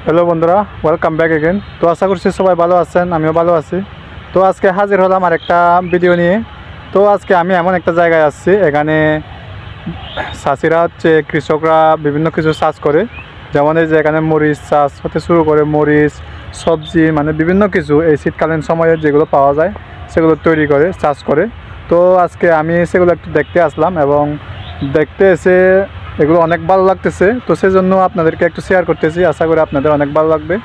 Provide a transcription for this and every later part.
Hello বন্ধুরা, welcome back again. তো আশা করছি সবাই ভালো আছেন, আমিও ভালো আছি। তো আজকে হাজির হলাম আর একটা ভিডিও নিয়ে। তো আজকে আমি এমন একটা জায়গায় আসছি, এখানে চাষিরা কৃষকরা বিভিন্ন কিছু চাষ করে। যেমন এই যে এখানে মরিচ চাষ হতে শুরু করে, মরিচ সবজি মানে বিভিন্ন কিছু এই শীতকালীন সময়ে যেগুলো পাওয়া যায় সেগুলো তৈরি করে, চাষ করে। তো আজকে আমি সেগুলো একটু দেখতে আসলাম এবং দেখতে এসে এগুলো অনেক ভালো লাগতেছে। তো সেজন্য আপনাদেরকে একটু শেয়ার করতেছি, আশা করি আপনাদের অনেক ভালো লাগবে।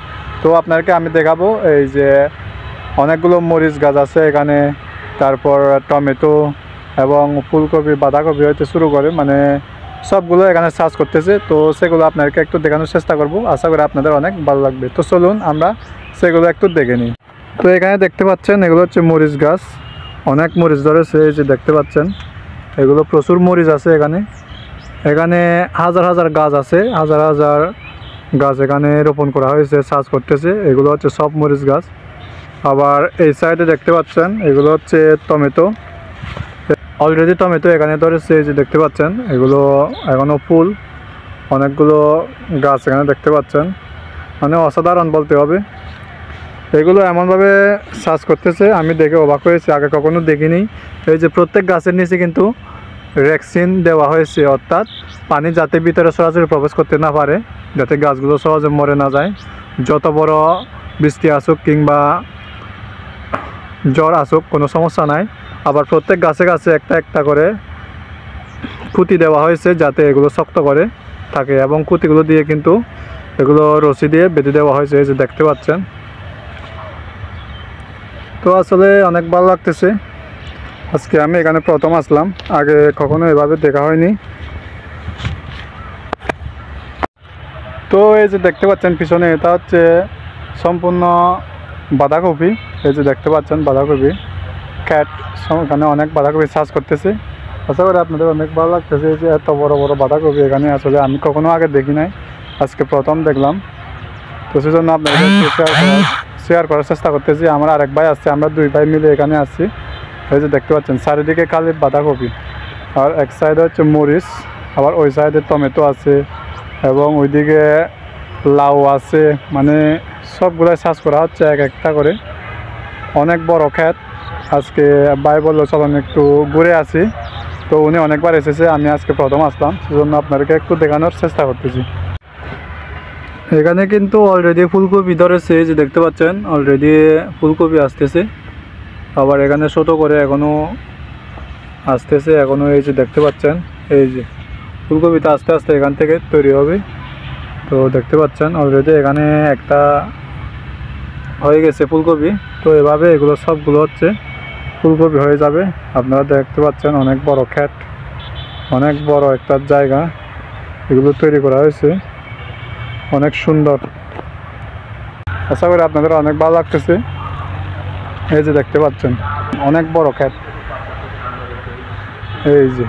তো আপনাদেরকে আমি দেখাবো এই যে অনেকগুলো মরিচ গাছ আছে এখানে, তারপর টমেটো এবং ফুলকপি বাঁধাকপি হইতে শুরু করে মানে সবগুলো এখানে চাষ করতেছে। তো সেগুলো আপনাদেরকে একটু দেখানোর চেষ্টা করব, আশা করি আপনাদের অনেক ভালো লাগবে। তো চলুন আমরা সেগুলো একটু দেখে নিই। তো এখানে দেখতে পাচ্ছেন এগুলো হচ্ছে মরিচ গাছ, অনেক মরিচ ধরেছে। এই যে দেখতে পাচ্ছেন এগুলো প্রচুর মরিচ আছে এখানে। এখানে হাজার হাজার গাছ আছে, হাজার হাজার গাছ এখানে রোপণ করা হয়েছে, চাষ করতেছে। এগুলো হচ্ছে সব মরিচ গাছ। আবার এই সাইডে দেখতে পাচ্ছেন এগুলো হচ্ছে টমেটো, অলরেডি টমেটো এখানে ধরেছে। এই যে দেখতে পাচ্ছেন এগুলো এখনও ফুল, অনেকগুলো গাছ এখানে দেখতে পাচ্ছেন, মানে অসাধারণ বলতে হবে। এগুলো এমনভাবে চাষ করতেছে আমি দেখে অবাক হয়েছি, আগে কখনো দেখিনি। এই যে প্রত্যেক গাছের নিচে কিন্তু ভ্যাকসিন দেওয়া হয়েছে, অর্থাৎ পানি যাতে ভিতরে সরাসরি প্রবেশ করতে না পারে, যাতে গাছগুলো সহজে মরে না যায়। যত বড় বৃষ্টি আসুক কিংবা জ্বর আসুক কোনো সমস্যা নাই। আবার প্রত্যেক গাছে গাছে একটা একটা করে খুঁটি দেওয়া হয়েছে যাতে এগুলো শক্ত করে থাকে, এবং খুঁটিগুলো দিয়ে কিন্তু এগুলো রশি দিয়ে বেঁধে দেওয়া হয়েছে, এই যে দেখতে পাচ্ছেন। তো আসলে অনেক ভালো লাগতেছে। আজকে আমি এখানে প্রথম আসলাম, আগে কখনো এভাবে দেখা হয়নি। তো এই যে দেখতে পাচ্ছেন পিছনে, এটা হচ্ছে সম্পূর্ণ বাঁধাকপি। এই যে দেখতে পাচ্ছেন বাঁধাকপি ক্যাট, এখানে অনেক বাঁধাকপি চাষ করতেছে। আশা করি আপনাদের অনেক ভালো লাগতেছে। এই যে এত বড় বড় বাঁধাকপি এখানে আসলে আমি কখনো আগে দেখি নাই, আজকে প্রথম দেখলাম। তো সেজন্য আপনাদের শেয়ার করার চেষ্টা করতেছি। আমার আরেক ভাই আসছে, আমরা দুই ভাই মিলে এখানে আসছি। এই যে দেখতে পাচ্ছেন চারিদিকে খালি বাঁধাকপি, আর এক সাইডে হচ্ছে মরিচ, আবার ওই সাইডে টমেটো আছে এবং ওইদিকে লাউ আছে। মানে সবগুলাই চাষ করা হচ্ছে এক একটা করে, অনেক বড় ক্ষেত। আজকে ভাই বললো চলুন একটু ঘুরে আসি। তো উনি অনেকবার এসেছে, আমি আজকে প্রথম আসলাম, সেজন্য আপনাদেরকে একটু দেখানোর চেষ্টা করতেছি। এখানে কিন্তু অলরেডি ফুলকপি ধরেছে, যে দেখতে পাচ্ছেন অলরেডি ফুলকপি আসতেছে। আবার এখানে ছোটো করে এখনও আসতেছে, এখনও এই যে দেখতে পাচ্ছেন এই যে ফুলকপিটা আস্তে আস্তে এখান থেকে তৈরি হবে। তো দেখতে পাচ্ছেন অলরেডি এখানে একটা হয়ে গেছে ফুলকপি। তো এভাবে এগুলো সবগুলো হচ্ছে ফুলকপি হয়ে যাবে। আপনারা দেখতে পাচ্ছেন অনেক বড় ক্ষেত, অনেক বড় একটা জায়গা, এগুলো তৈরি করা হয়েছে, অনেক সুন্দর। আশা করি আপনাদের অনেক ভালো লাগতেছে। এই যে দেখতে পাচ্ছেন অনেক বড় ক্ষেত, এই যে